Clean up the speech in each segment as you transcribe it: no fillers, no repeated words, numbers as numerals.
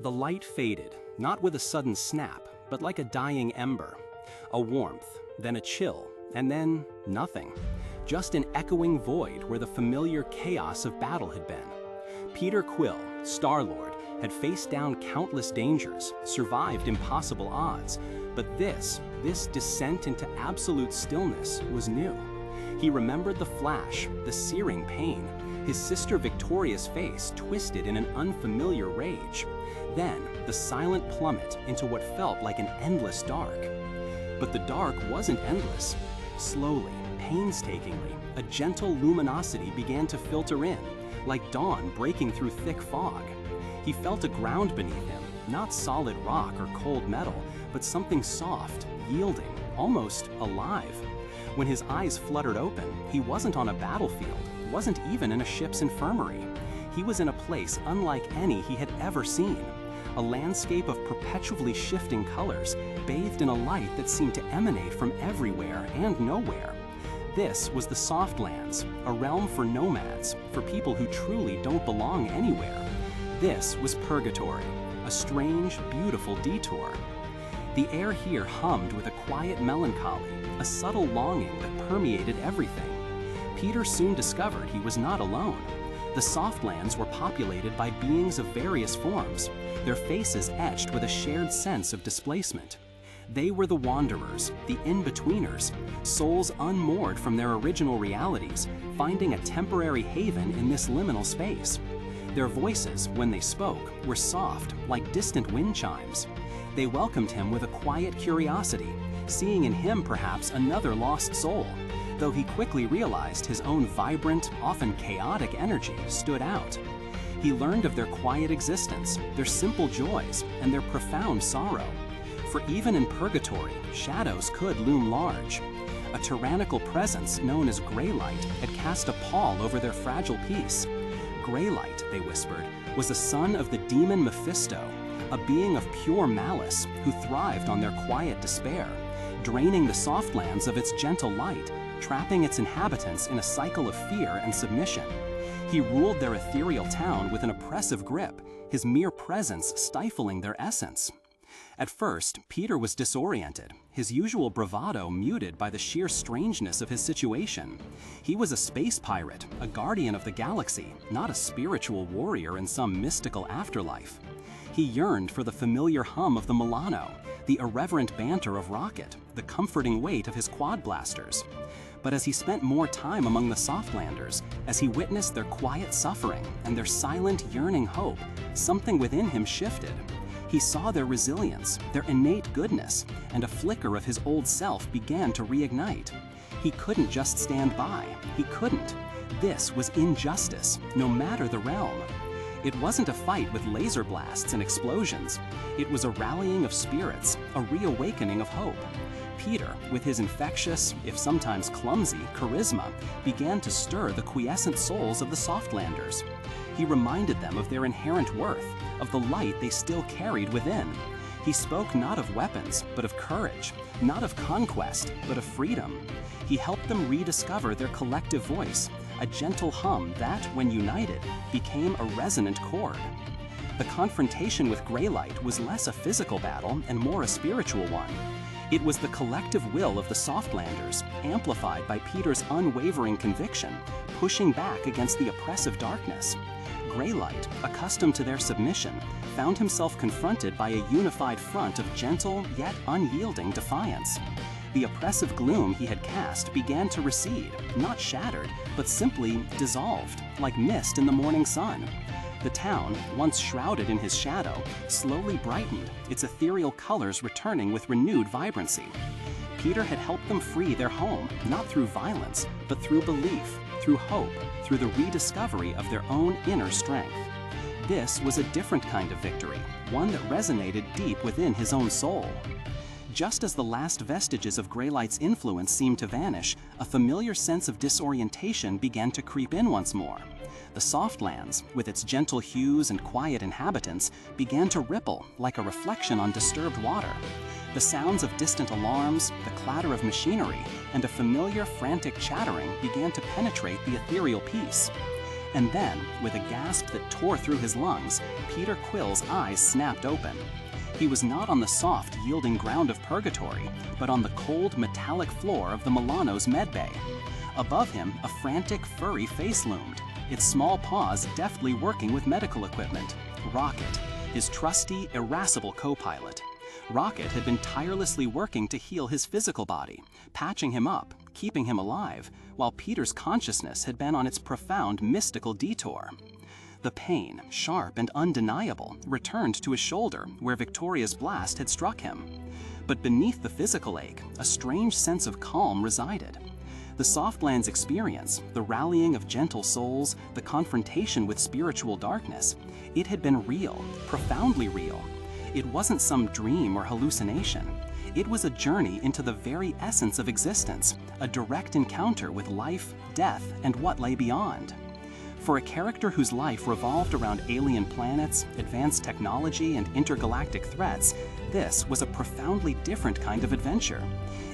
The light faded, not with a sudden snap, but like a dying ember. A warmth, then a chill, and then nothing. Just an echoing void where the familiar chaos of battle had been. Peter Quill, Star-Lord, had faced down countless dangers, survived impossible odds, but this descent into absolute stillness was new. He remembered the flash, the searing pain, his sister Victoria's face twisted in an unfamiliar rage. Then, the silent plummet into what felt like an endless dark. But the dark wasn't endless. Slowly, painstakingly, a gentle luminosity began to filter in, like dawn breaking through thick fog. He felt a ground beneath him, not solid rock or cold metal, but something soft, yielding, almost alive. When his eyes fluttered open, he wasn't on a battlefield, wasn't even in a ship's infirmary. He was in a place unlike any he had ever seen. A landscape of perpetually shifting colors, bathed in a light that seemed to emanate from everywhere and nowhere. This was the Softlands, a realm for nomads, for people who truly don't belong anywhere. This was Purgatory, a strange, beautiful detour. The air here hummed with a quiet melancholy, a subtle longing that permeated everything. Peter soon discovered he was not alone. The Softlands were populated by beings of various forms, their faces etched with a shared sense of displacement. They were the wanderers, the in-betweeners, souls unmoored from their original realities, finding a temporary haven in this liminal space. Their voices, when they spoke, were soft, like distant wind chimes. They welcomed him with a quiet curiosity, seeing in him perhaps another lost soul, though he quickly realized his own vibrant, often chaotic energy stood out. He learned of their quiet existence, their simple joys, and their profound sorrow. For even in Purgatory, shadows could loom large. A tyrannical presence known as Greylight had cast a pall over their fragile peace. Greylight, they whispered, was a son of the demon Mephisto, a being of pure malice who thrived on their quiet despair, draining the Softlands of its gentle light, trapping its inhabitants in a cycle of fear and submission. He ruled their ethereal town with an oppressive grip, his mere presence stifling their essence. At first, Peter was disoriented, his usual bravado muted by the sheer strangeness of his situation. He was a space pirate, a guardian of the galaxy, not a spiritual warrior in some mystical afterlife. He yearned for the familiar hum of the Milano, the irreverent banter of Rocket, the comforting weight of his quad blasters. But as he spent more time among the Softlanders, as he witnessed their quiet suffering and their silent yearning hope, something within him shifted. He saw their resilience, their innate goodness, and a flicker of his old self began to reignite. He couldn't just stand by. He couldn't. This was injustice, no matter the realm. It wasn't a fight with laser blasts and explosions. It was a rallying of spirits, a reawakening of hope. Peter, with his infectious, if sometimes clumsy, charisma, began to stir the quiescent souls of the Softlanders. He reminded them of their inherent worth, of the light they still carried within. He spoke not of weapons, but of courage, not of conquest, but of freedom. He helped them rediscover their collective voice, a gentle hum that, when united, became a resonant chord. The confrontation with Greylight was less a physical battle and more a spiritual one. It was the collective will of the Softlanders, amplified by Peter's unwavering conviction, pushing back against the oppressive darkness. Greylight, accustomed to their submission, found himself confronted by a unified front of gentle yet unyielding defiance. The oppressive gloom he had cast began to recede, not shattered, but simply dissolved, like mist in the morning sun. The town, once shrouded in his shadow, slowly brightened, its ethereal colors returning with renewed vibrancy. Peter had helped them free their home, not through violence, but through belief, through hope, through the rediscovery of their own inner strength. This was a different kind of victory, one that resonated deep within his own soul. Just as the last vestiges of Greylight's influence seemed to vanish, a familiar sense of disorientation began to creep in once more. The Softlands, with its gentle hues and quiet inhabitants, began to ripple like a reflection on disturbed water. The sounds of distant alarms, the clatter of machinery, and a familiar frantic chattering began to penetrate the ethereal peace. And then, with a gasp that tore through his lungs, Peter Quill's eyes snapped open. He was not on the soft, yielding ground of Purgatory, but on the cold, metallic floor of the Milano's medbay. Above him, a frantic, furry face loomed, its small paws deftly working with medical equipment. Rocket, his trusty, irascible co-pilot. Rocket had been tirelessly working to heal his physical body, patching him up, keeping him alive, while Peter's consciousness had been on its profound, mystical detour. The pain, sharp and undeniable, returned to his shoulder where Victoria's blast had struck him. But beneath the physical ache, a strange sense of calm resided. The Softlands experience, the rallying of gentle souls, the confrontation with spiritual darkness, it had been real, profoundly real. It wasn't some dream or hallucination. It was a journey into the very essence of existence, a direct encounter with life, death, and what lay beyond. For a character whose life revolved around alien planets, advanced technology, and intergalactic threats, this was a profoundly different kind of adventure.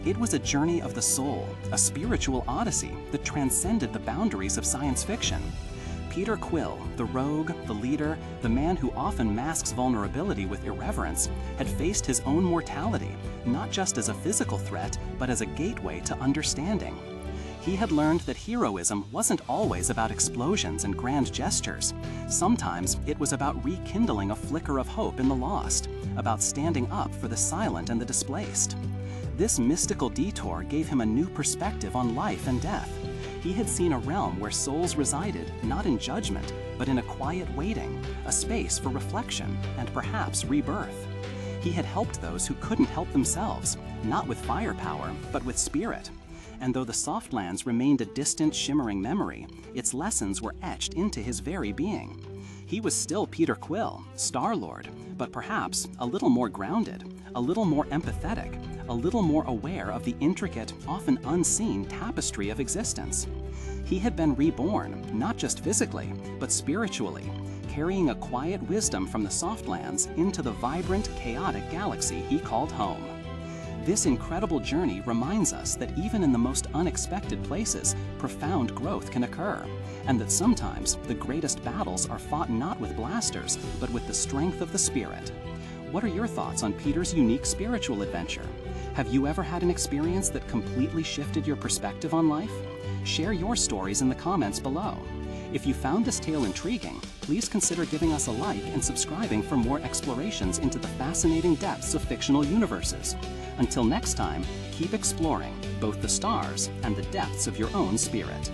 It was a journey of the soul, a spiritual odyssey that transcended the boundaries of science fiction. Peter Quill, the rogue, the leader, the man who often masks vulnerability with irreverence, had faced his own mortality, not just as a physical threat, but as a gateway to understanding. He had learned that heroism wasn't always about explosions and grand gestures. Sometimes it was about rekindling a flicker of hope in the lost, about standing up for the silent and the displaced. This mystical detour gave him a new perspective on life and death. He had seen a realm where souls resided, not in judgment, but in a quiet waiting, a space for reflection and perhaps rebirth. He had helped those who couldn't help themselves, not with firepower, but with spirit. And though the Softlands remained a distant, shimmering memory, its lessons were etched into his very being. He was still Peter Quill, Star-Lord, but perhaps a little more grounded, a little more empathetic, a little more aware of the intricate, often unseen tapestry of existence. He had been reborn, not just physically, but spiritually, carrying a quiet wisdom from the Softlands into the vibrant, chaotic galaxy he called home. This incredible journey reminds us that even in the most unexpected places, profound growth can occur, and that sometimes the greatest battles are fought not with blasters, but with the strength of the spirit. What are your thoughts on Peter's unique spiritual adventure? Have you ever had an experience that completely shifted your perspective on life? Share your stories in the comments below. If you found this tale intriguing, please consider giving us a like and subscribing for more explorations into the fascinating depths of fictional universes. Until next time, keep exploring both the stars and the depths of your own spirit.